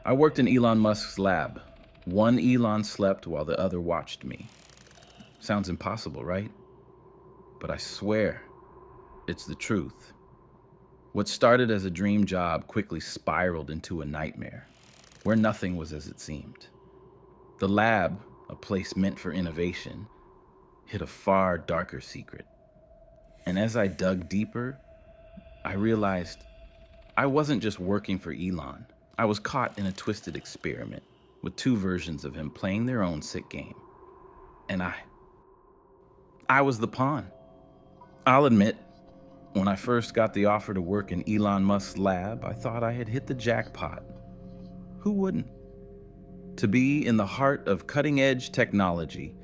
I worked in Elon Musk's lab. One Elon slept while the other watched me. Sounds impossible, right? But I swear, it's the truth. What started as a dream job quickly spiraled into a nightmare, where nothing was as it seemed. The lab, a place meant for innovation, hid a far darker secret. And as I dug deeper, I realized I wasn't just working for Elon. I was caught in a twisted experiment with two versions of him playing their own sick game. And I was the pawn. I'll admit, when I first got the offer to work in Elon Musk's lab, I thought I had hit the jackpot. Who wouldn't? To be in the heart of cutting-edge technology,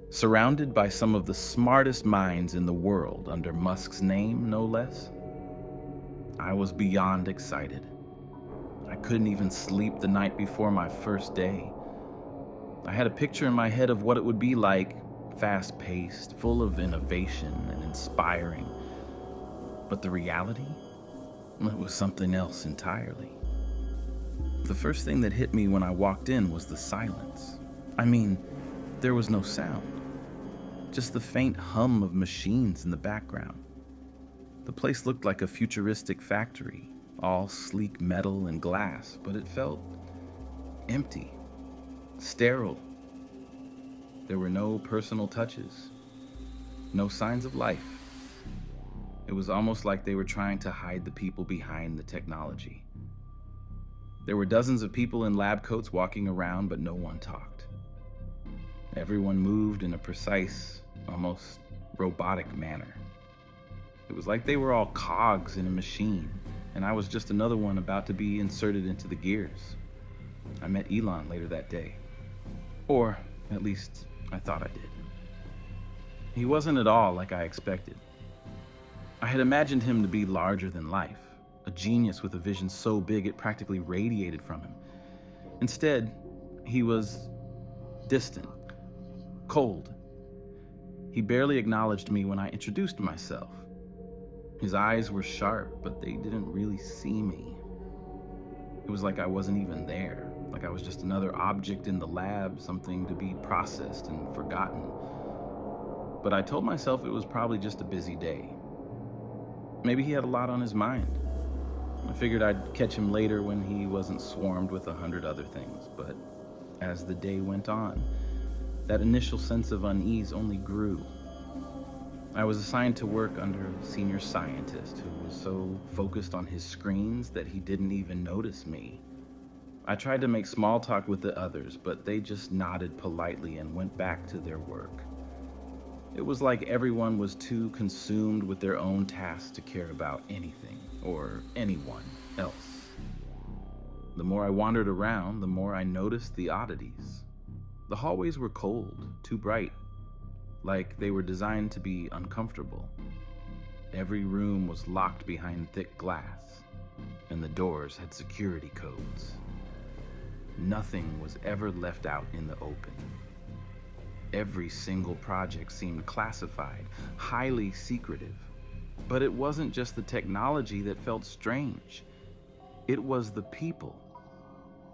surrounded by some of the smartest minds in the world under Musk's name, no less. I was beyond excited. I couldn't even sleep the night before my first day. I had a picture in my head of what it would be like, fast-paced, full of innovation and inspiring. But the reality? It was something else entirely. The first thing that hit me when I walked in was the silence. I mean, there was no sound. Just the faint hum of machines in the background. The place looked like a futuristic factory, all sleek metal and glass, but it felt empty, sterile. There were no personal touches, no signs of life. It was almost like they were trying to hide the people behind the technology. There were dozens of people in lab coats walking around, but no one talked. Everyone moved in a precise, almost robotic manner. It was like they were all cogs in a machine, and I was just another one about to be inserted into the gears. I met Elon later that day. Or, at least, I thought I did. He wasn't at all like I expected. I had imagined him to be larger than life, a genius with a vision so big it practically radiated from him. Instead, he was distant, cold. He barely acknowledged me when I introduced myself. His eyes were sharp, but they didn't really see me. It was like I wasn't even there, like I was just another object in the lab, something to be processed and forgotten. But I told myself it was probably just a busy day. Maybe he had a lot on his mind. I figured I'd catch him later when he wasn't swarmed with 100 other things, but as the day went on, that initial sense of unease only grew. I was assigned to work under a senior scientist who was so focused on his screens that he didn't even notice me. I tried to make small talk with the others, but they just nodded politely and went back to their work. It was like everyone was too consumed with their own tasks to care about anything or anyone else. The more I wandered around, the more I noticed the oddities. The hallways were cold, too bright, like they were designed to be uncomfortable. Every room was locked behind thick glass, and the doors had security codes. Nothing was ever left out in the open. Every single project seemed classified, highly secretive. But it wasn't just the technology that felt strange. It was the people.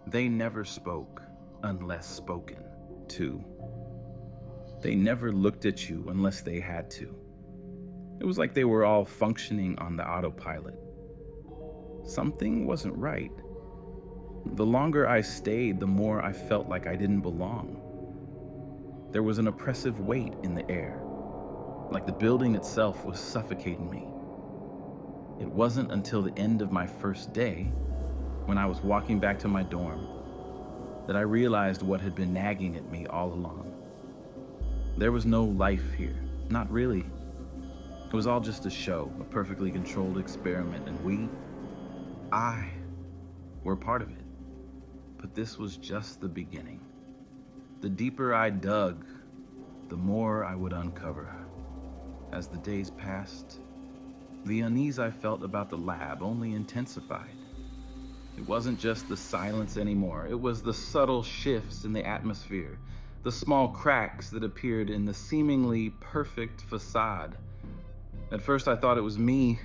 They never spoke unless spoken to. They never looked at you unless they had to. It was like they were all functioning on the autopilot. Something wasn't right. The longer I stayed, the more I felt like I didn't belong. There was an oppressive weight in the air, like the building itself was suffocating me. It wasn't until the end of my first day, when I was walking back to my dorm, that I realized what had been nagging at me all along. There was no life here, not really. It was all just a show, a perfectly controlled experiment, and I, were part of it. But this was just the beginning. The deeper I dug, the more I would uncover. As the days passed, the unease I felt about the lab only intensified. It wasn't just the silence anymore. It was the subtle shifts in the atmosphere, the small cracks that appeared in the seemingly perfect facade. At first I thought it was me.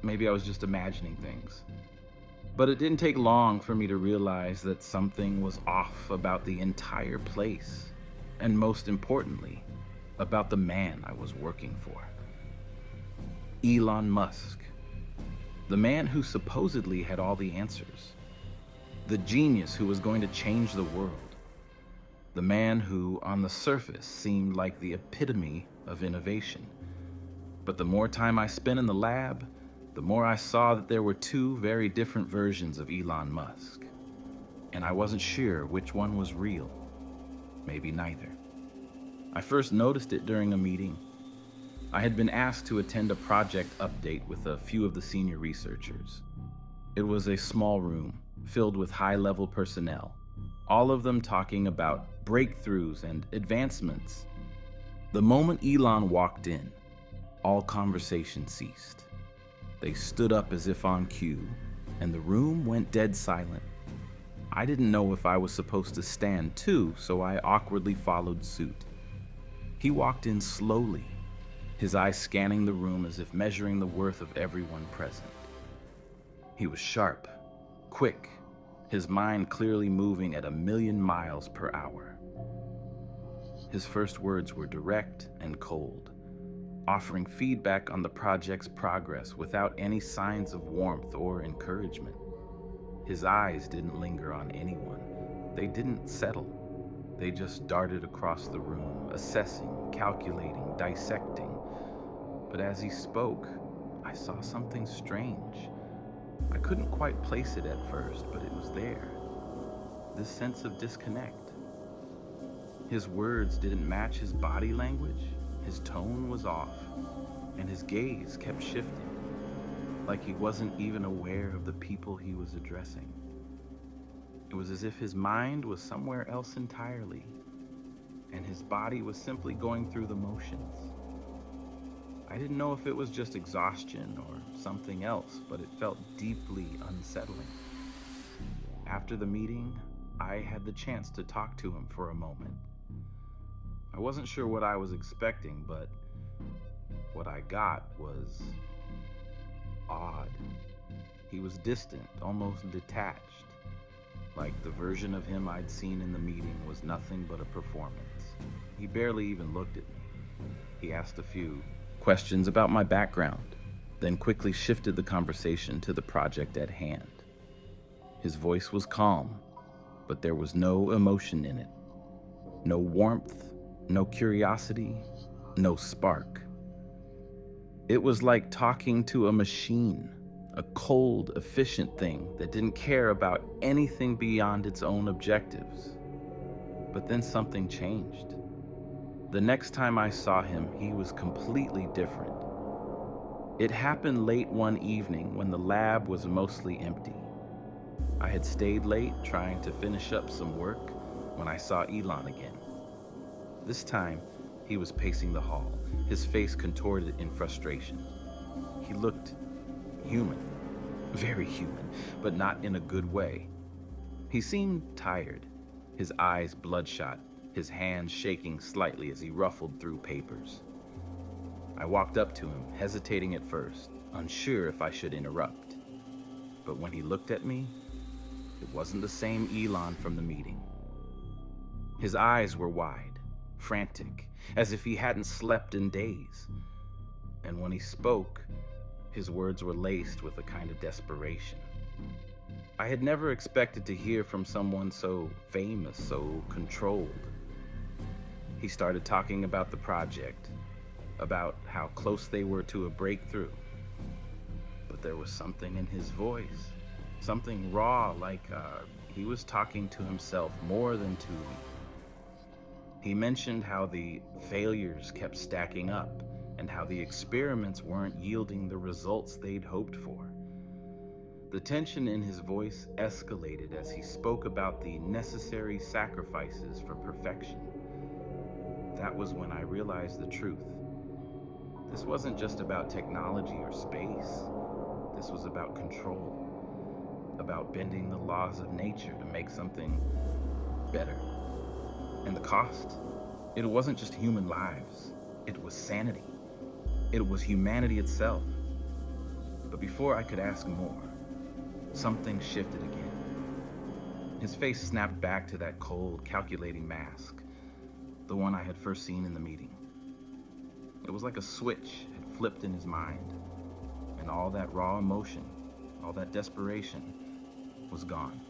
Maybe I was just imagining things. But it didn't take long for me to realize that something was off about the entire place, and most importantly, about the man I was working for. Elon Musk, the man who supposedly had all the answers, the genius who was going to change the world, the man who, on the surface, seemed like the epitome of innovation. But the more time I spent in the lab, the more I saw that there were two very different versions of Elon Musk. And I wasn't sure which one was real. Maybe neither. I first noticed it during a meeting. I had been asked to attend a project update with a few of the senior researchers. It was a small room filled with high-level personnel, all of them talking about breakthroughs and advancements. The moment Elon walked in, all conversation ceased. They stood up as if on cue, and the room went dead silent. I didn't know if I was supposed to stand too, so I awkwardly followed suit. He walked in slowly, his eyes scanning the room as if measuring the worth of everyone present. He was sharp, quick, his mind clearly moving at 1,000,000 miles per hour. His first words were direct and cold, offering feedback on the project's progress without any signs of warmth or encouragement. His eyes didn't linger on anyone. They didn't settle. They just darted across the room, assessing, calculating, dissecting. But as he spoke, I saw something strange. I couldn't quite place it at first, but it was there. This sense of disconnect. His words didn't match his body language. His tone was off, and his gaze kept shifting, like he wasn't even aware of the people he was addressing. It was as if his mind was somewhere else entirely, and his body was simply going through the motions. I didn't know if it was just exhaustion or something else, but it felt deeply unsettling. After the meeting, I had the chance to talk to him for a moment. I wasn't sure what I was expecting, but what I got was odd. He was distant, almost detached, like the version of him I'd seen in the meeting was nothing but a performance. He barely even looked at me. He asked a few questions about my background, then quickly shifted the conversation to the project at hand. His voice was calm, but there was no emotion in it. No warmth, no curiosity, no spark. It was like talking to a machine, a cold, efficient thing that didn't care about anything beyond its own objectives. But then something changed. The next time I saw him, he was completely different. It happened late one evening when the lab was mostly empty. I had stayed late trying to finish up some work when I saw Elon again. This time, he was pacing the hall, his face contorted in frustration. He looked human, very human, but not in a good way. He seemed tired, his eyes bloodshot, his hands shaking slightly as he ruffled through papers. I walked up to him, hesitating at first, unsure if I should interrupt. But when he looked at me, it wasn't the same Elon from the meeting. His eyes were wide, frantic, as if he hadn't slept in days. And when he spoke, his words were laced with a kind of desperation. I had never expected to hear from someone so famous, so controlled. He started talking about the project, about how close they were to a breakthrough. But there was something in his voice, something raw, like he was talking to himself more than to me. He mentioned how the failures kept stacking up and how the experiments weren't yielding the results they'd hoped for. The tension in his voice escalated as he spoke about the necessary sacrifices for perfection. That was when I realized the truth. This wasn't just about technology or space. This was about control, about bending the laws of nature to make something better. And the cost? It wasn't just human lives. It was sanity. It was humanity itself. But before I could ask more, something shifted again. His face snapped back to that cold, calculating mask, the one I had first seen in the meeting. It was like a switch had flipped in his mind, and all that raw emotion, all that desperation, was gone.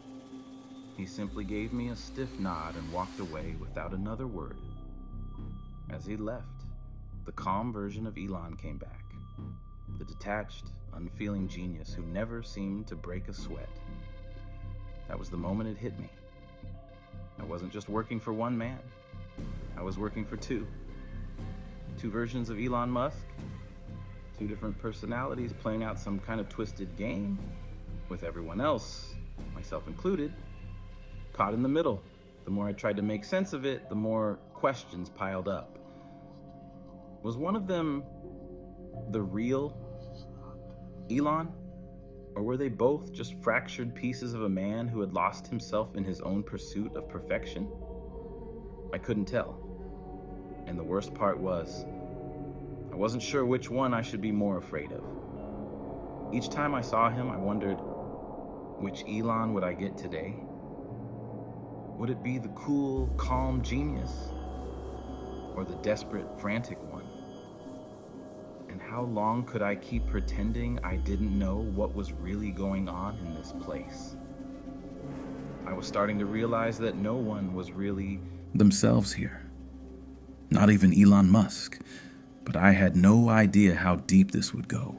He simply gave me a stiff nod and walked away without another word. As he left, the calm version of Elon came back, the detached, unfeeling genius who never seemed to break a sweat. That was the moment it hit me. I wasn't just working for one man. I was working for two. Two versions of Elon Musk, two different personalities playing out some kind of twisted game, with everyone else, myself included, caught in the middle. The more I tried to make sense of it, the more questions piled up. Was one of them the real Elon? Or were they both just fractured pieces of a man who had lost himself in his own pursuit of perfection? I couldn't tell. And the worst part was, I wasn't sure which one I should be more afraid of. Each time I saw him, I wondered, which Elon would I get today? Would it be the cool, calm genius? Or the desperate, frantic one? And how long could I keep pretending I didn't know what was really going on in this place? I was starting to realize that no one was really themselves here. Not even Elon Musk. But I had no idea how deep this would go.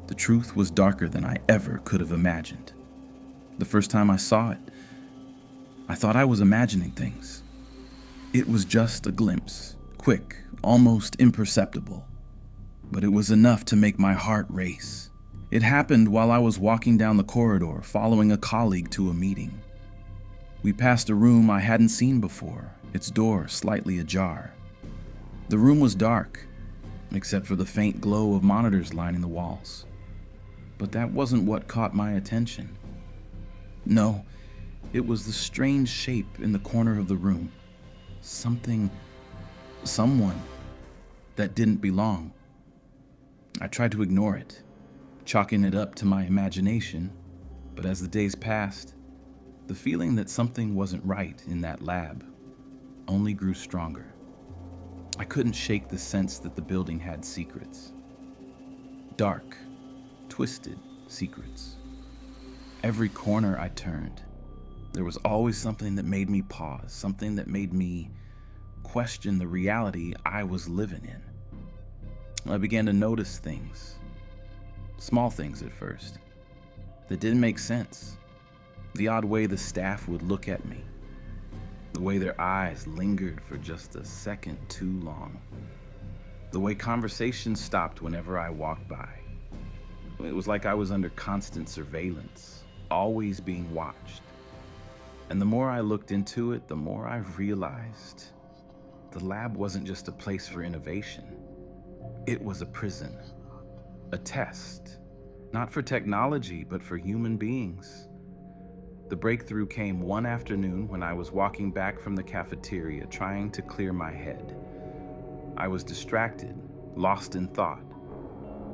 The truth was darker than I ever could have imagined. The first time I saw it, I thought I was imagining things. It was just a glimpse, quick, almost imperceptible. But it was enough to make my heart race. It happened while I was walking down the corridor, following a colleague to a meeting. We passed a room I hadn't seen before, its door slightly ajar. The room was dark, except for the faint glow of monitors lining the walls. But that wasn't what caught my attention. No, it was the strange shape in the corner of the room. Someone that didn't belong. I tried to ignore it, chalking it up to my imagination, but as the days passed, the feeling that something wasn't right in that lab only grew stronger. I couldn't shake the sense that the building had secrets. Dark, twisted secrets. Every corner I turned, there was always something that made me pause, something that made me question the reality I was living in. I began to notice things, small things at first, that didn't make sense. The odd way the staff would look at me, the way their eyes lingered for just a second too long. The way conversations stopped whenever I walked by. It was like I was under constant surveillance, always being watched. And the more I looked into it, the more I realized the lab wasn't just a place for innovation. It was a prison, a test, not for technology, but for human beings. The breakthrough came one afternoon when I was walking back from the cafeteria trying to clear my head. I was distracted, lost in thought,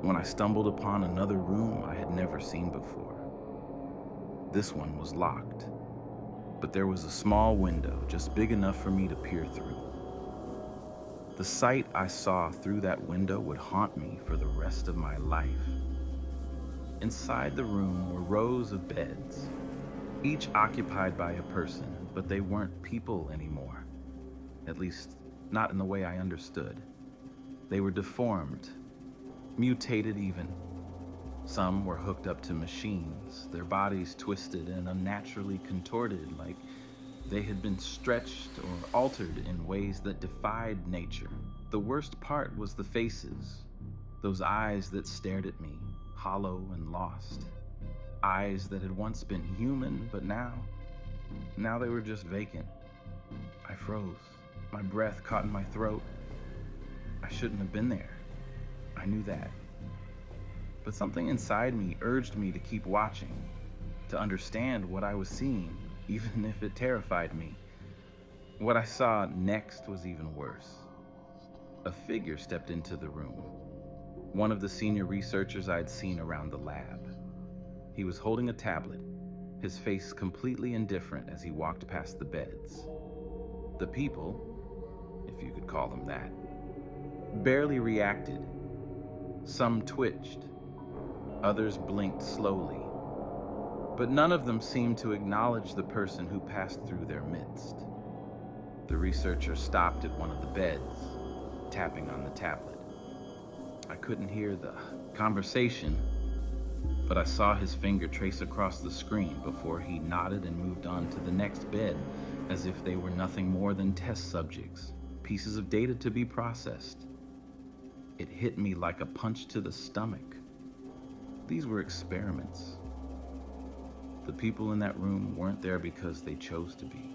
when I stumbled upon another room I had never seen before. This one was locked, but there was a small window just big enough for me to peer through. The sight I saw through that window would haunt me for the rest of my life. Inside the room were rows of beds, each occupied by a person, but they weren't people anymore. At least, not in the way I understood. They were deformed, mutated even. Some were hooked up to machines, their bodies twisted and unnaturally contorted, like they had been stretched or altered in ways that defied nature. The worst part was the faces, those eyes that stared at me, hollow and lost. Eyes that had once been human, but now they were just vacant. I froze. My breath caught in my throat. I shouldn't have been there. I knew that. But something inside me urged me to keep watching, to understand what I was seeing, even if it terrified me. What I saw next was even worse. A figure stepped into the room, one of the senior researchers I'd seen around the lab. He was holding a tablet, his face completely indifferent as he walked past the beds. The people, if you could call them that, barely reacted. Some twitched, others blinked slowly, but none of them seemed to acknowledge the person who passed through their midst. The researcher stopped at one of the beds, tapping on the tablet. I couldn't hear the conversation, but I saw his finger trace across the screen before he nodded and moved on to the next bed, as if they were nothing more than test subjects, pieces of data to be processed. It hit me like a punch to the stomach. These were experiments. The people in that room weren't there because they chose to be.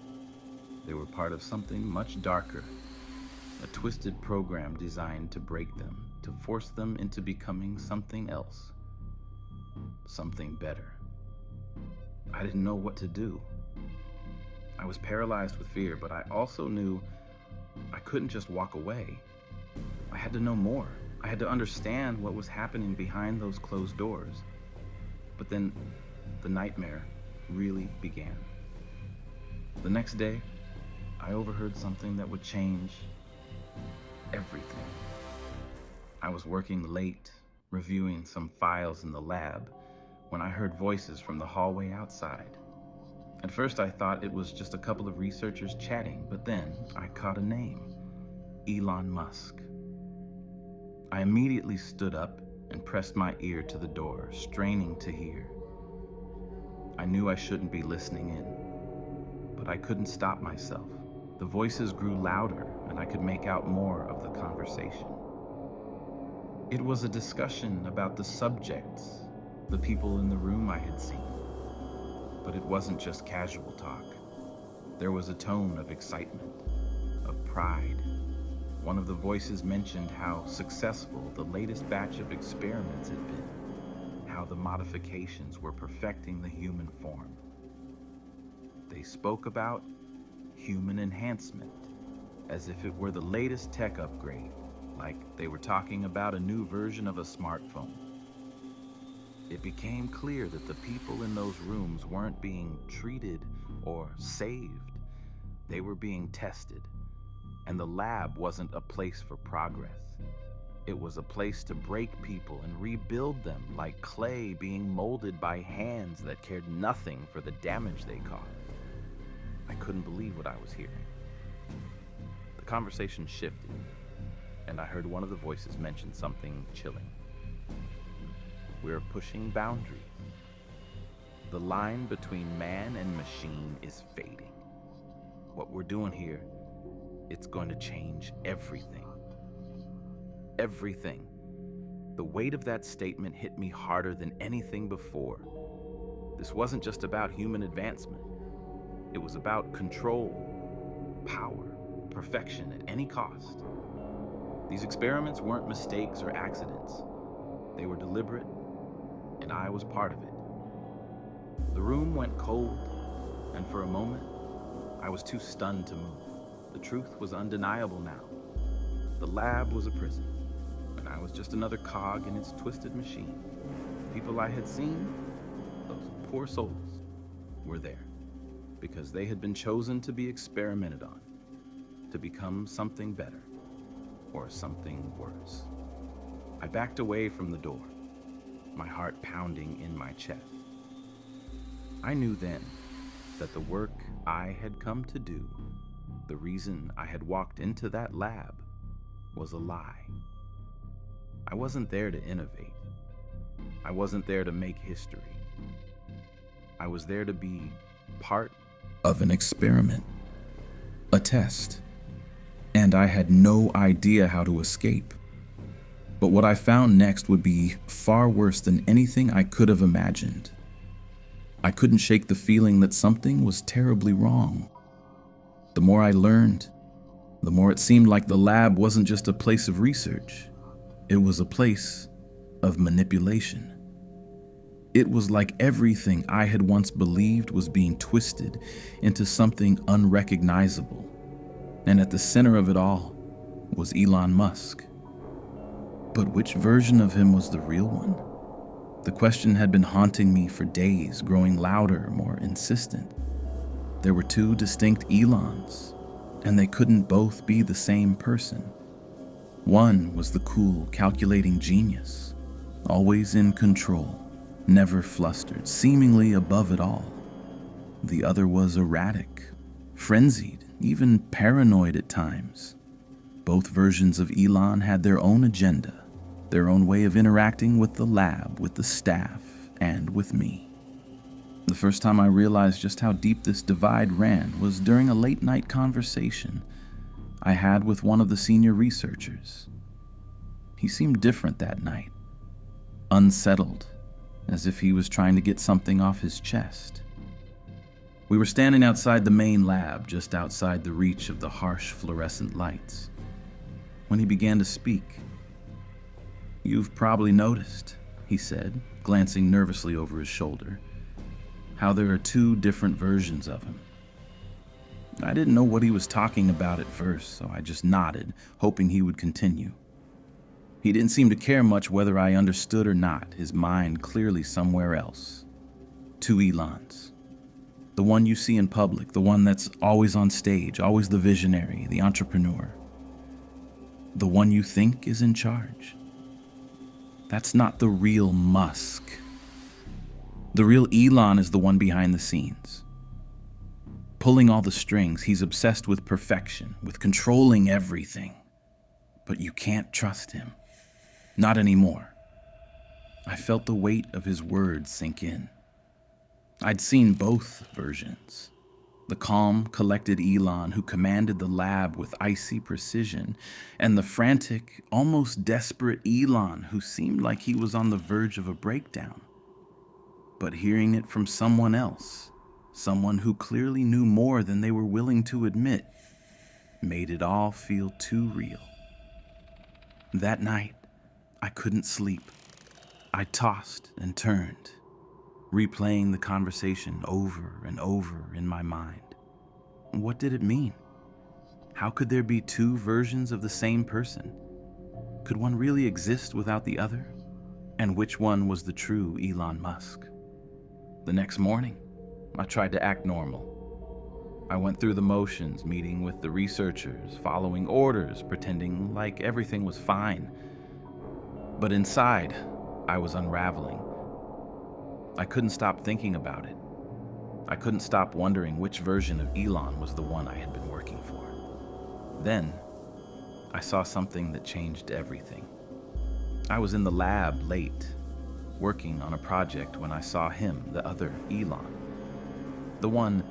They were part of something much darker, a twisted program designed to break them, to force them into becoming something else, something better. I didn't know what to do. I was paralyzed with fear, but I also knew I couldn't just walk away. I had to know more. I had to understand what was happening behind those closed doors. But then the nightmare really began. The next day, I overheard something that would change everything. I was working late, reviewing some files in the lab, when I heard voices from the hallway outside. At first I thought it was just a couple of researchers chatting, but then I caught a name: Elon Musk. I immediately stood up and pressed my ear to the door, straining to hear. I knew I shouldn't be listening in, but I couldn't stop myself. The voices grew louder, and I could make out more of the conversation. It was a discussion about the subjects, the people in the room I had seen. But it wasn't just casual talk. There was a tone of excitement, of pride. One of the voices mentioned how successful the latest batch of experiments had been, how the modifications were perfecting the human form. They spoke about human enhancement, as if it were the latest tech upgrade, like they were talking about a new version of a smartphone. It became clear that the people in those rooms weren't being treated or saved. They were being tested. And the lab wasn't a place for progress. It was a place to break people and rebuild them like clay being molded by hands that cared nothing for the damage they caused. I couldn't believe what I was hearing. The conversation shifted, and I heard one of the voices mention something chilling. We're pushing boundaries. The line between man and machine is fading. What we're doing here, it's going to change everything. Everything. The weight of that statement hit me harder than anything before. This wasn't just about human advancement. It was about control, power, perfection at any cost. These experiments weren't mistakes or accidents. They were deliberate, and I was part of it. The room went cold, and for a moment, I was too stunned to move. The truth was undeniable now. The lab was a prison, and I was just another cog in its twisted machine. People I had seen, those poor souls, were there because they had been chosen to be experimented on, to become something better or something worse. I backed away from the door, my heart pounding in my chest. I knew then that the work I had come to do, the reason I had walked into that lab, was a lie. I wasn't there to innovate. I wasn't there to make history. I was there to be part of an experiment, a test, and I had no idea how to escape. But what I found next would be far worse than anything I could have imagined. I couldn't shake the feeling that something was terribly wrong. The more I learned, the more it seemed like the lab wasn't just a place of research. It was a place of manipulation. It was like everything I had once believed was being twisted into something unrecognizable. And at the center of it all was Elon Musk. But which version of him was the real one? The question had been haunting me for days, growing louder, more insistent. There were two distinct Elons, and they couldn't both be the same person. One was the cool, calculating genius, always in control, never flustered, seemingly above it all. The other was erratic, frenzied, even paranoid at times. Both versions of Elon had their own agenda, their own way of interacting with the lab, with the staff, and with me. The first time I realized just how deep this divide ran was during a late-night conversation I had with one of the senior researchers. He seemed different that night, unsettled, as if he was trying to get something off his chest. We were standing outside the main lab, just outside the reach of the harsh fluorescent lights, when he began to speak. "You've probably noticed," he said, glancing nervously over his shoulder, "how there are two different versions of him." I didn't know what he was talking about at first, so I just nodded, hoping he would continue. He didn't seem to care much whether I understood or not, his mind clearly somewhere else. Two Elons. The one you see in public, the one that's always on stage, always the visionary, the entrepreneur. The one you think is in charge. That's not the real Musk. The real Elon is the one behind the scenes. Pulling all the strings, he's obsessed with perfection, with controlling everything. But you can't trust him. Not anymore. I felt the weight of his words sink in. I'd seen both versions. The calm, collected Elon who commanded the lab with icy precision, and the frantic, almost desperate Elon who seemed like he was on the verge of a breakdown. But hearing it from someone else, someone who clearly knew more than they were willing to admit, made it all feel too real. That night, I couldn't sleep. I tossed and turned, replaying the conversation over and over in my mind. What did it mean? How could there be two versions of the same person? Could one really exist without the other? And which one was the true Elon Musk? The next morning, I tried to act normal. I went through the motions, meeting with the researchers, following orders, pretending like everything was fine. But inside, I was unraveling. I couldn't stop thinking about it. I couldn't stop wondering which version of Elon was the one I had been working for. Then, I saw something that changed everything. I was in the lab late, working on a project when I saw him, the other Elon. The one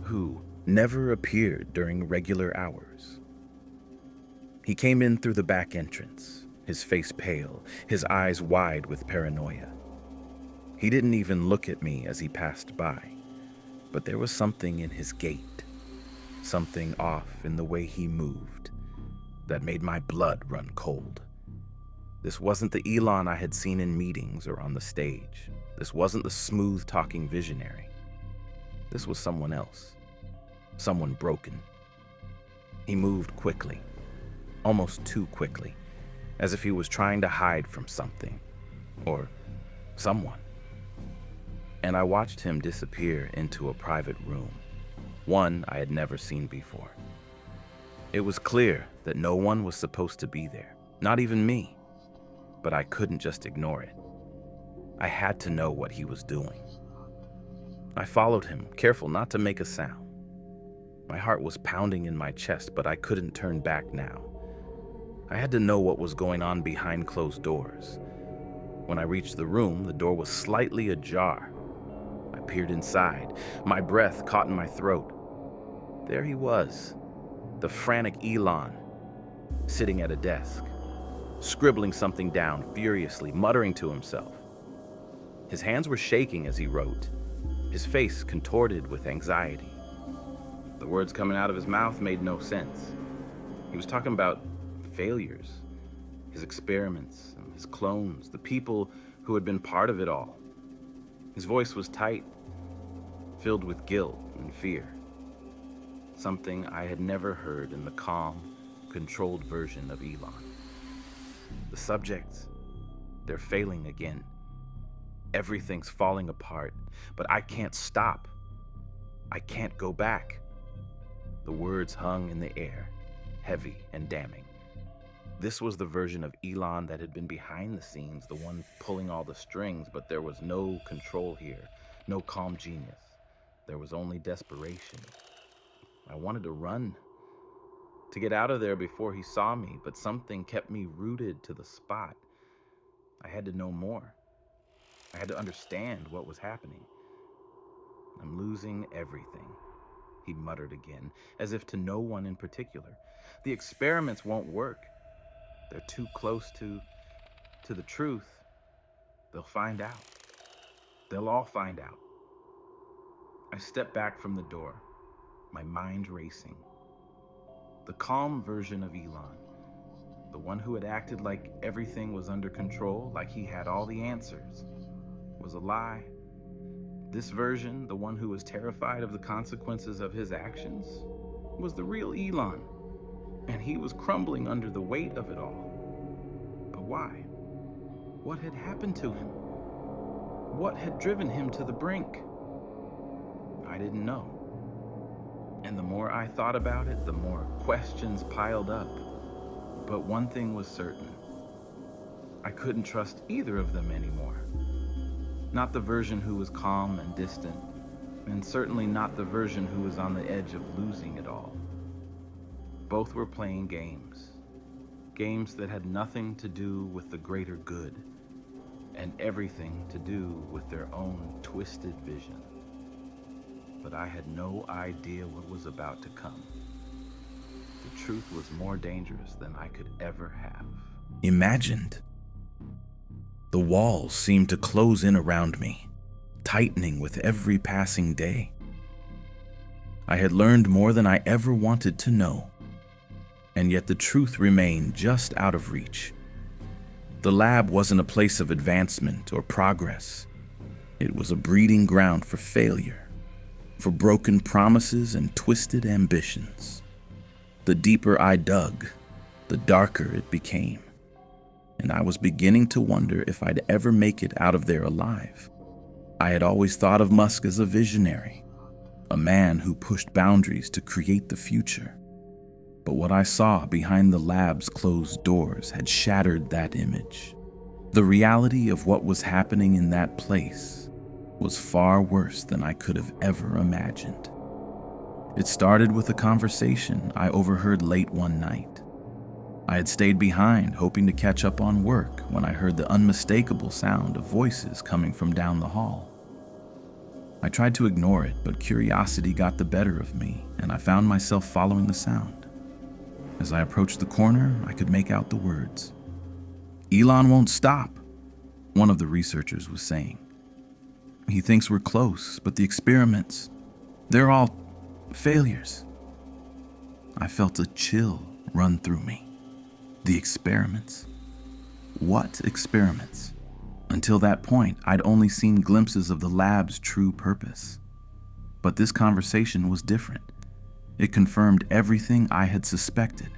who never appeared during regular hours. He came in through the back entrance, his face pale, his eyes wide with paranoia. He didn't even look at me as he passed by, but there was something in his gait, something off in the way he moved, that made my blood run cold. This wasn't the Elon I had seen in meetings or on the stage. This wasn't the smooth-talking visionary. This was someone else, someone broken. He moved quickly, almost too quickly, as if he was trying to hide from something, or someone. And I watched him disappear into a private room, one I had never seen before. It was clear that no one was supposed to be there, not even me, but I couldn't just ignore it. I had to know what he was doing. I followed him, careful not to make a sound. My heart was pounding in my chest, but I couldn't turn back now. I had to know what was going on behind closed doors. When I reached the room, the door was slightly ajar. I peered inside, my breath caught in my throat. There he was, the frantic Elon, sitting at a desk, scribbling something down furiously, muttering to himself. His hands were shaking as he wrote, his face contorted with anxiety. The words coming out of his mouth made no sense. He was talking about failures, his experiments, and his clones, the people who had been part of it all. His voice was tight, filled with guilt and fear. Something I had never heard in the calm, controlled version of Elon. The subjects, they're failing again. Everything's falling apart, but I can't stop. I can't go back. The words hung in the air, heavy and damning. This was the version of Elon that had been behind the scenes, the one pulling all the strings, but there was no control here, no calm genius. There was only desperation. I wanted to run, to get out of there before he saw me, but something kept me rooted to the spot. I had to know more. I had to understand what was happening. I'm losing everything, he muttered again, as if to no one in particular. The experiments won't work. They're too close to the truth. They'll find out. They'll all find out. I stepped back from the door, my mind racing. The calm version of Elon, the one who had acted like everything was under control, like he had all the answers, was a lie. This version, the one who was terrified of the consequences of his actions, was the real Elon, and he was crumbling under the weight of it all. But why? What had happened to him? What had driven him to the brink? I didn't know. And the more I thought about it, the more questions piled up. But one thing was certain. I couldn't trust either of them anymore. Not the version who was calm and distant, and certainly not the version who was on the edge of losing it all. Both were playing games. Games that had nothing to do with the greater good, and everything to do with their own twisted vision. But I had no idea what was about to come. The truth was more dangerous than I could ever have imagined. The walls seemed to close in around me, tightening with every passing day. I had learned more than I ever wanted to know, and yet the truth remained just out of reach. The lab wasn't a place of advancement or progress. It was a breeding ground for failure, for broken promises and twisted ambitions. The deeper I dug, the darker it became, and I was beginning to wonder if I'd ever make it out of there alive. I had always thought of Musk as a visionary, a man who pushed boundaries to create the future. But what I saw behind the lab's closed doors had shattered that image. The reality of what was happening in that place was far worse than I could have ever imagined. It started with a conversation I overheard late one night. I had stayed behind, hoping to catch up on work, when I heard the unmistakable sound of voices coming from down the hall. I tried to ignore it, but curiosity got the better of me, and I found myself following the sound. As I approached the corner, I could make out the words. "Elon won't stop," one of the researchers was saying. "He thinks we're close, but the experiments, they're all failures." I felt a chill run through me. The experiments? What experiments? Until that point, I'd only seen glimpses of the lab's true purpose. But this conversation was different. It confirmed everything I had suspected.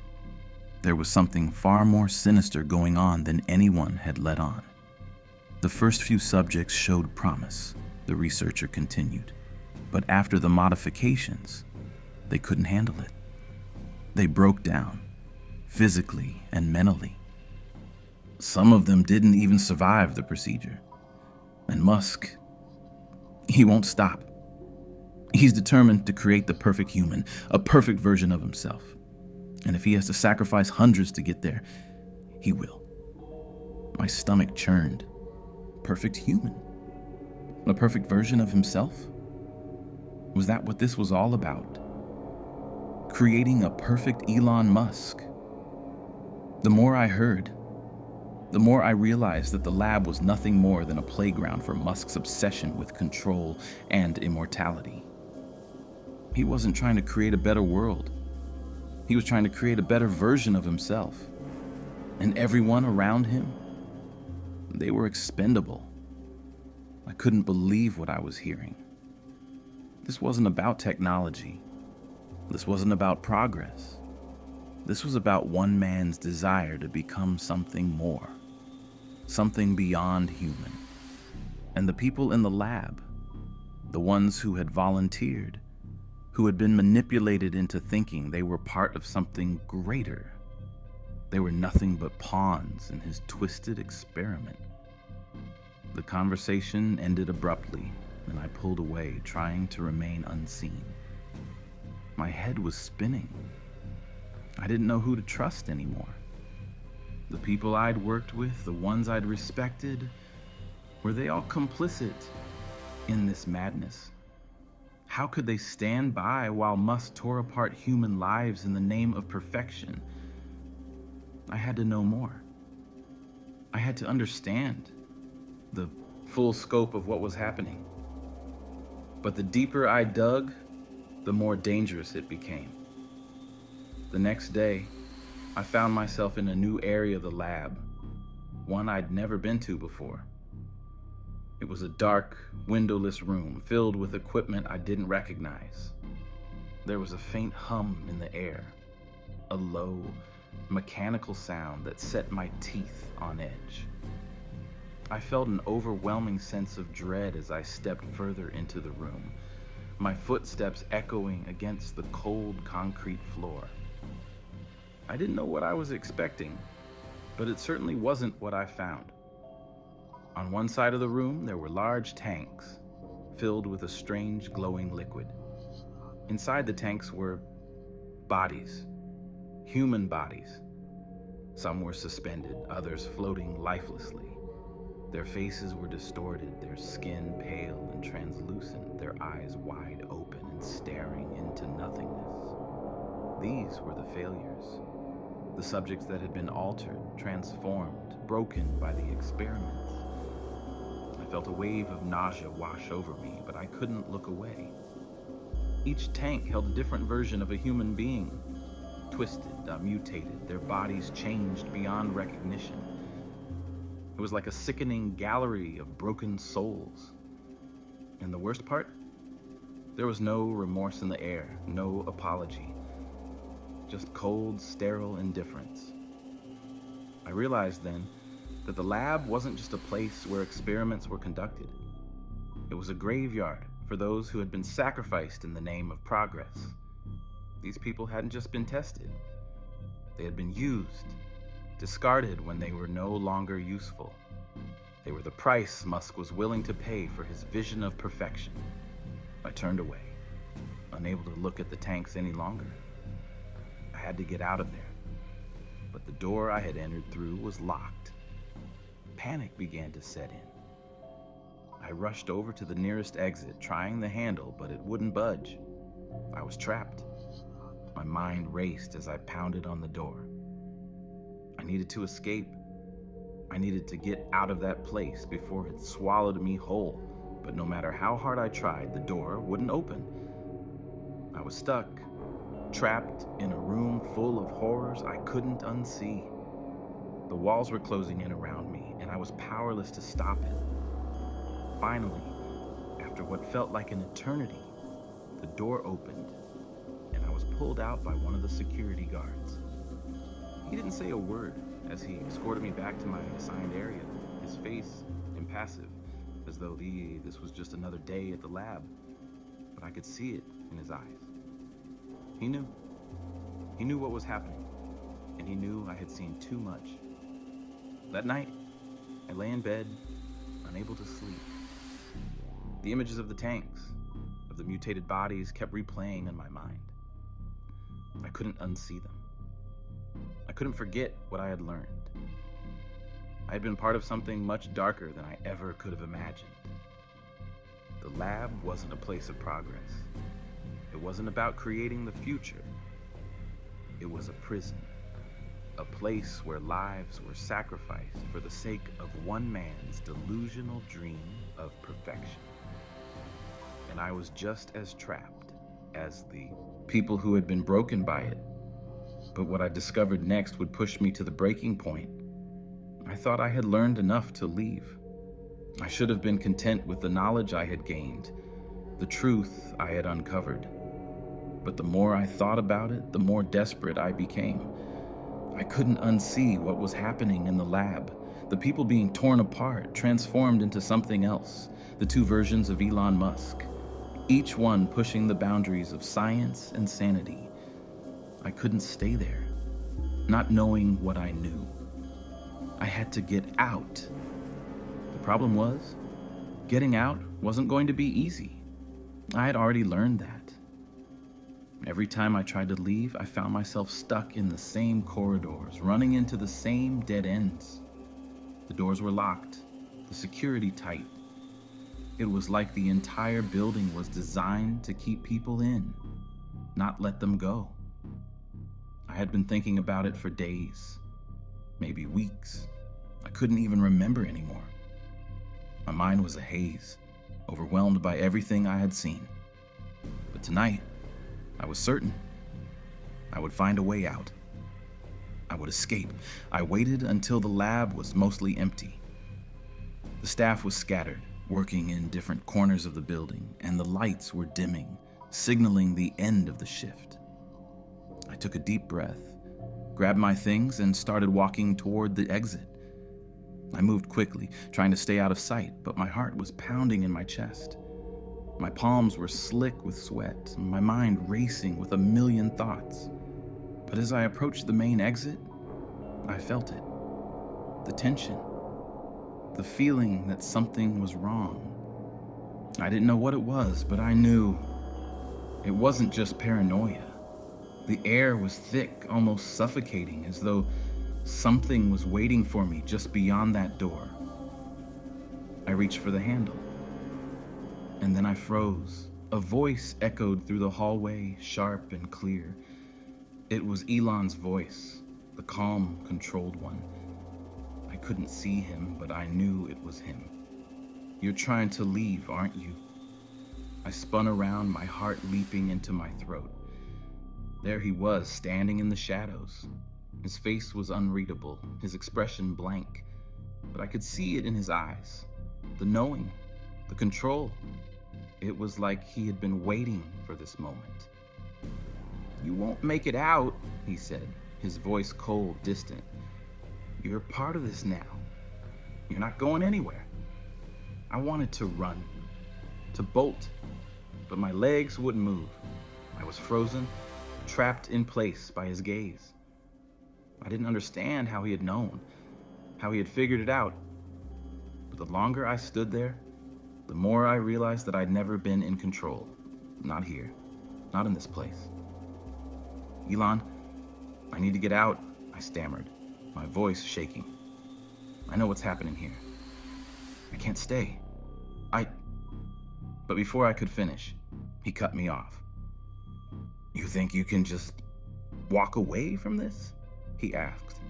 There was something far more sinister going on than anyone had let on. The first few subjects showed promise, the researcher continued. But after the modifications, they couldn't handle it. They broke down, physically and mentally. Some of them didn't even survive the procedure. And Musk, he won't stop. He's determined to create the perfect human, a perfect version of himself. And if he has to sacrifice hundreds to get there, he will. My stomach churned. Perfect human? A perfect version of himself? Was that what this was all about? Creating a perfect Elon Musk? The more I heard, the more I realized that the lab was nothing more than a playground for Musk's obsession with control and immortality. He wasn't trying to create a better world. He was trying to create a better version of himself. And everyone around him, they were expendable. I couldn't believe what I was hearing. This wasn't about technology. This wasn't about progress. This was about one man's desire to become something more, something beyond human. And the people in the lab, the ones who had volunteered, who had been manipulated into thinking they were part of something greater. They were nothing but pawns in his twisted experiment. The conversation ended abruptly, and I pulled away, trying to remain unseen. My head was spinning. I didn't know who to trust anymore. The people I'd worked with, the ones I'd respected, were they all complicit in this madness? How could they stand by while Musk tore apart human lives in the name of perfection? I had to know more. I had to understand the full scope of what was happening. But the deeper I dug, the more dangerous it became. The next day, I found myself in a new area of the lab, one I'd never been to before. It was a dark, windowless room filled with equipment I didn't recognize. There was a faint hum in the air, a low, mechanical sound that set my teeth on edge. I felt an overwhelming sense of dread as I stepped further into the room, my footsteps echoing against the cold concrete floor. I didn't know what I was expecting, but it certainly wasn't what I found. On one side of the room, there were large tanks filled with a strange glowing liquid. Inside the tanks were bodies, human bodies. Some were suspended, others floating lifelessly. Their faces were distorted, their skin pale and translucent, their eyes wide open and staring into nothingness. These were the failures, the subjects that had been altered, transformed, broken by the experiments. I felt a wave of nausea wash over me, but I couldn't look away. Each tank held a different version of a human being, twisted, mutated, their bodies changed beyond recognition. It was like a sickening gallery of broken souls. And the worst part? There was no remorse in the air, no apology. Just cold, sterile indifference. I realized then that the lab wasn't just a place where experiments were conducted. It was a graveyard for those who had been sacrificed in the name of progress. These people hadn't just been tested. They had been used, discarded when they were no longer useful. They were the price Musk was willing to pay for his vision of perfection. I turned away, unable to look at the tanks any longer. I had to get out of there, but the door I had entered through was locked. Panic began to set in. I rushed over to the nearest exit, trying the handle, but it wouldn't budge. I was trapped. My mind raced as I pounded on the door. I needed to escape. I needed to get out of that place before it swallowed me whole, but no matter how hard I tried, the door wouldn't open. I was stuck, trapped in a room full of horrors I couldn't unsee. The walls were closing in around me, and I was powerless to stop it. Finally, after what felt like an eternity, the door opened, and I was pulled out by one of the security guards. He didn't say a word as he escorted me back to my assigned area, his face impassive, as though this was just another day at the lab. But I could see it in his eyes. He knew. He knew what was happening, and he knew I had seen too much. That night, I lay in bed, unable to sleep. The images of the tanks, of the mutated bodies, kept replaying in my mind. I couldn't unsee them. I couldn't forget what I had learned. I had been part of something much darker than I ever could have imagined. The lab wasn't a place of progress. It wasn't about creating the future. It was a prison, a place where lives were sacrificed for the sake of one man's delusional dream of perfection. And I was just as trapped as the people who had been broken by it. But what I discovered next would push me to the breaking point. I thought I had learned enough to leave. I should have been content with the knowledge I had gained, the truth I had uncovered. But the more I thought about it, the more desperate I became. I couldn't unsee what was happening in the lab, the people being torn apart, transformed into something else. The two versions of Elon Musk, each one pushing the boundaries of science and sanity. I couldn't stay there, not knowing what I knew. I had to get out. The problem was, getting out wasn't going to be easy. I had already learned that. Every time I tried to leave, I found myself stuck in the same corridors, running into the same dead ends. The doors were locked, the security tight. It was like the entire building was designed to keep people in, not let them go. I had been thinking about it for days, maybe weeks. I couldn't even remember anymore. My mind was a haze, overwhelmed by everything I had seen. But tonight, I was certain I would find a way out. I would escape. I waited until the lab was mostly empty. The staff was scattered, working in different corners of the building, and the lights were dimming, signaling the end of the shift. I took a deep breath, grabbed my things, and started walking toward the exit. I moved quickly, trying to stay out of sight, but my heart was pounding in my chest. My palms were slick with sweat, my mind racing with a million thoughts. But as I approached the main exit, I felt it. The tension. The feeling that something was wrong. I didn't know what it was, but I knew it wasn't just paranoia. The air was thick, almost suffocating, as though something was waiting for me just beyond that door. I reached for the handle, and then I froze. A voice echoed through the hallway, sharp and clear. It was Elon's voice, the calm, controlled one. I couldn't see him, but I knew it was him. "You're trying to leave, aren't you?" I spun around, my heart leaping into my throat. There he was, standing in the shadows. His face was unreadable, his expression blank, but I could see it in his eyes. The knowing, the control. It was like he had been waiting for this moment. "You won't make it out," he said, his voice cold, distant. "You're part of this now. You're not going anywhere." I wanted to run, to bolt, but my legs wouldn't move. I was frozen, trapped in place by his gaze. I didn't understand how he had known, how he had figured it out. But the longer I stood there, the more I realized that I'd never been in control. Not here, not in this place. "Elon, I need to get out," I stammered, my voice shaking. "I know what's happening here. I can't stay. But before I could finish, he cut me off. "You think you can just walk away from this?" he asked,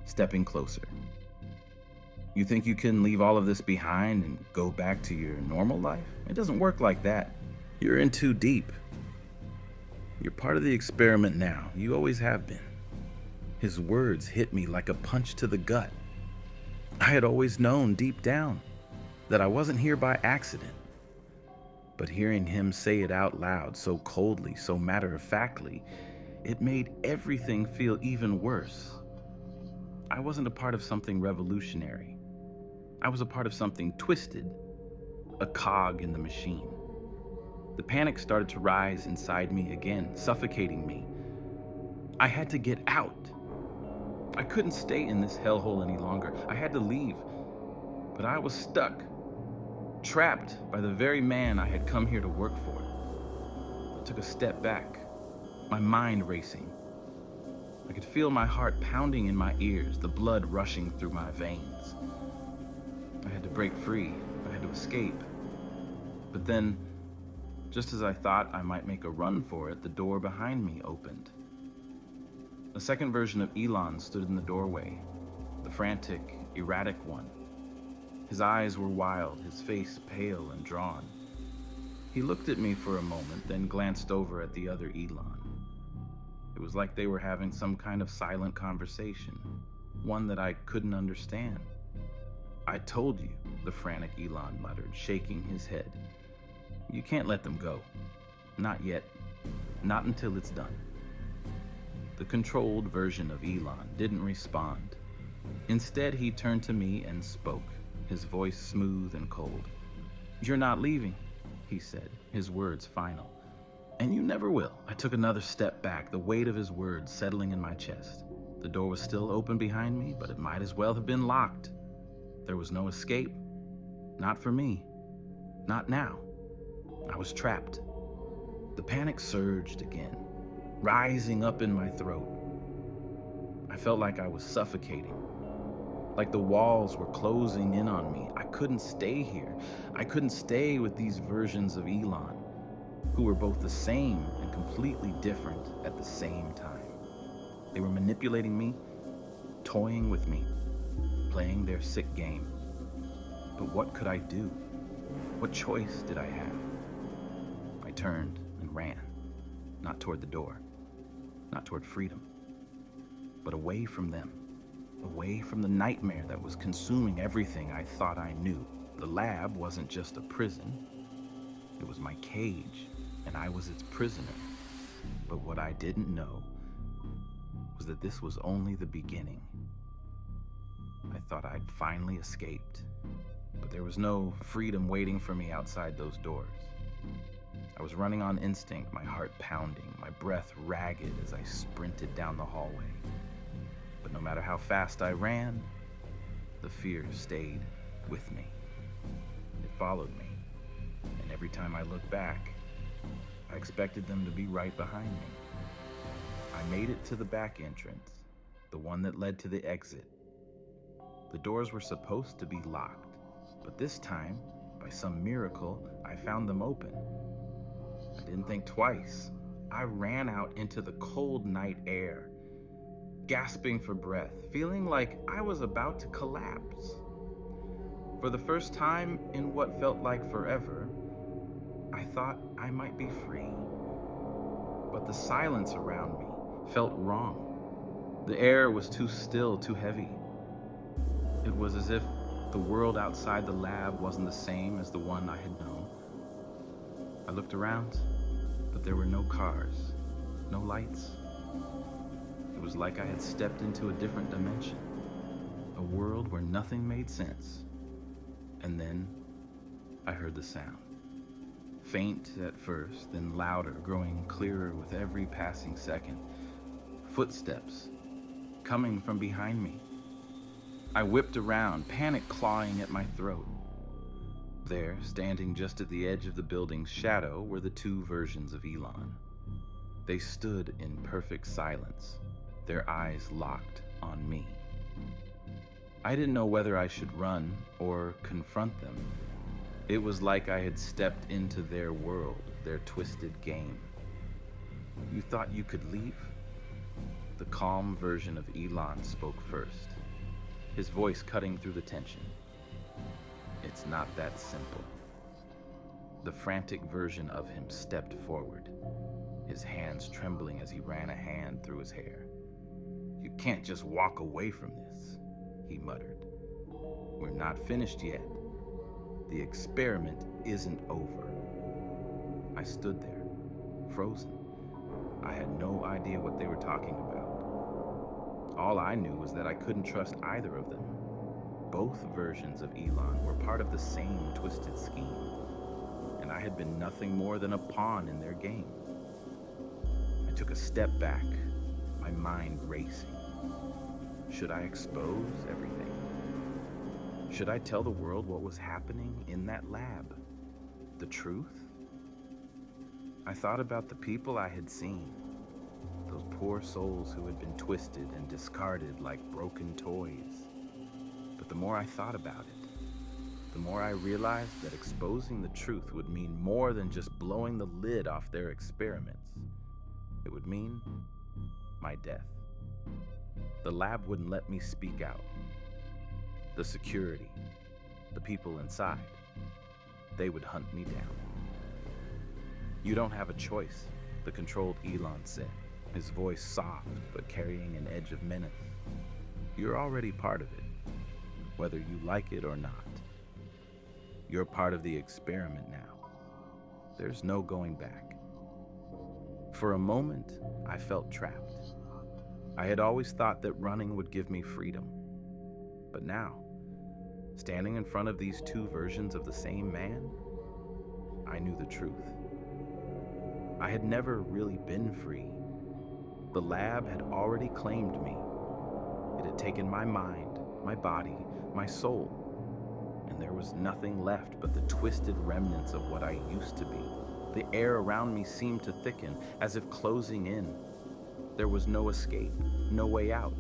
stepping closer. "You think you can leave all of this behind and go back to your normal life? It doesn't work like that. You're in too deep. You're part of the experiment now. You always have been." His words hit me like a punch to the gut. I had always known deep down that I wasn't here by accident. But hearing him say it out loud, so coldly, so matter-of-factly, it made everything feel even worse. I wasn't a part of something revolutionary. I was a part of something twisted, a cog in the machine. The panic started to rise inside me again, suffocating me. I had to get out. I couldn't stay in this hellhole any longer. I had to leave. But I was stuck, trapped by the very man I had come here to work for. I took a step back, my mind racing. I could feel my heart pounding in my ears, the blood rushing through my veins. I had to break free. I had to escape. But then, just as I thought I might make a run for it, the door behind me opened. A second version of Elon stood in the doorway, the frantic, erratic one. His eyes were wild, his face pale and drawn. He looked at me for a moment, then glanced over at the other Elon. It was like they were having some kind of silent conversation, one that I couldn't understand. "I told you," the frantic Elon muttered, shaking his head. "You can't let them go. Not yet. Not until it's done." The controlled version of Elon didn't respond. Instead, he turned to me and spoke, his voice smooth and cold. "You're not leaving," he said, his words final. "And you never will." I took another step back, the weight of his words settling in my chest. The door was still open behind me, but it might as well have been locked. There was no escape. Not for me. Not now. I was trapped. The panic surged again, rising up in my throat. I felt like I was suffocating, like the walls were closing in on me. I couldn't stay here. I couldn't stay with these versions of Elon, who were both the same and completely different at the same time. They were manipulating me, toying with me, playing their sick game. But what could I do? What choice did I have? I turned and ran, not toward the door, not toward freedom, but away from them, away from the nightmare that was consuming everything I thought I knew. The lab wasn't just a prison, it was my cage, and I was its prisoner. But what I didn't know was that this was only the beginning. I thought I'd finally escaped, but there was no freedom waiting for me outside those doors. I was running on instinct, my heart pounding, my breath ragged as I sprinted down the hallway. But no matter how fast I ran, the fear stayed with me. It followed me, and every time I looked back, I expected them to be right behind me. I made it to the back entrance, the one that led to the exit. The doors were supposed to be locked, but this time, by some miracle, I found them open. I didn't think twice. I ran out into the cold night air, gasping for breath, feeling like I was about to collapse. For the first time in what felt like forever, I thought I might be free. But the silence around me felt wrong. The air was too still, too heavy. It was as if the world outside the lab wasn't the same as the one I had known. I looked around, but there were no cars, no lights. It was like I had stepped into a different dimension, a world where nothing made sense. And then I heard the sound. Faint at first, then louder, growing clearer with every passing second. Footsteps coming from behind me. I whipped around, panic clawing at my throat. There, standing just at the edge of the building's shadow, were the two versions of Elon. They stood in perfect silence, their eyes locked on me. I didn't know whether I should run or confront them. It was like I had stepped into their world, their twisted game. "You thought you could leave?" The calm version of Elon spoke first, his voice cutting through the tension. "It's not that simple." The frantic version of him stepped forward, his hands trembling as he ran a hand through his hair. "You can't just walk away from this," he muttered. "We're not finished yet. The experiment isn't over." I stood there, frozen. I had no idea what they were talking about. All I knew was that I couldn't trust either of them. Both versions of Elon were part of the same twisted scheme, and I had been nothing more than a pawn in their game. I took a step back, my mind racing. Should I expose everything? Should I tell the world what was happening in that lab? The truth? I thought about the people I had seen, those poor souls who had been twisted and discarded like broken toys. But the more I thought about it, the more I realized that exposing the truth would mean more than just blowing the lid off their experiments. It would mean my death. The lab wouldn't let me speak out. The security, the people inside, they would hunt me down. "You don't have a choice," the controlled Elon said, his voice soft but carrying an edge of menace. "You're already part of it, whether you like it or not. You're part of the experiment now. There's no going back." For a moment, I felt trapped. I had always thought that running would give me freedom. But now, standing in front of these two versions of the same man, knew the truth. I had never really been free. The lab had already claimed me. It had taken my mind, my body, my soul, and there was nothing left but the twisted remnants of what I used to be. The air around me seemed to thicken, as if closing in. There was no escape, no way out.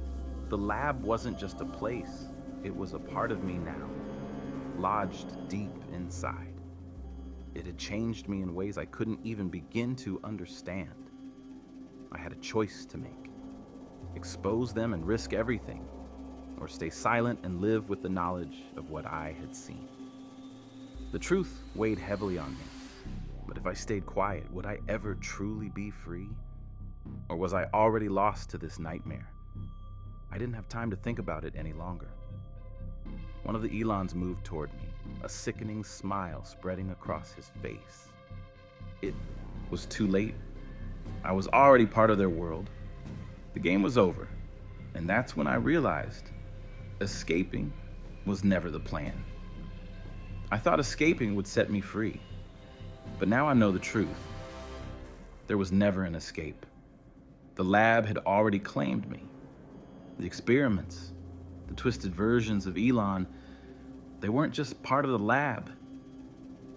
The lab wasn't just a place, it was a part of me now, lodged deep inside. It had changed me in ways I couldn't even begin to understand. I had a choice to make: expose them and risk everything, or stay silent and live with the knowledge of what I had seen. The truth weighed heavily on me, but if I stayed quiet, would I ever truly be free? Or was I already lost to this nightmare? I didn't have time to think about it any longer. One of the Elons moved toward me, a sickening smile spreading across his face. It was too late. I was already part of their world. The game was over, and that's when I realized escaping was never the plan. I thought escaping would set me free, but now I know the truth. There was never an escape. The lab had already claimed me. The experiments, the twisted versions of Elon, they weren't just part of the lab.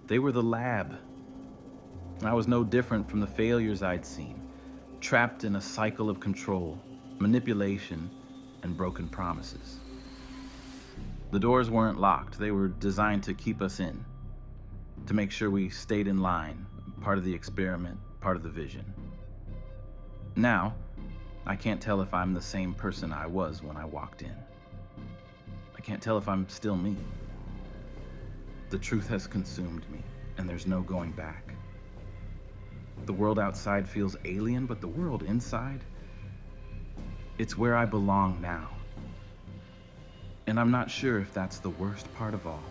They were the lab. I was no different from the failures I'd seen, trapped in a cycle of control, manipulation, and broken promises. The doors weren't locked. They were designed to keep us in, to make sure we stayed in line, part of the experiment, part of the vision. Now, I can't tell if I'm the same person I was when I walked in. I can't tell if I'm still me. The truth has consumed me, and there's no going back. The world outside feels alien, but the world inside, it's where I belong now. And I'm not sure if that's the worst part of all.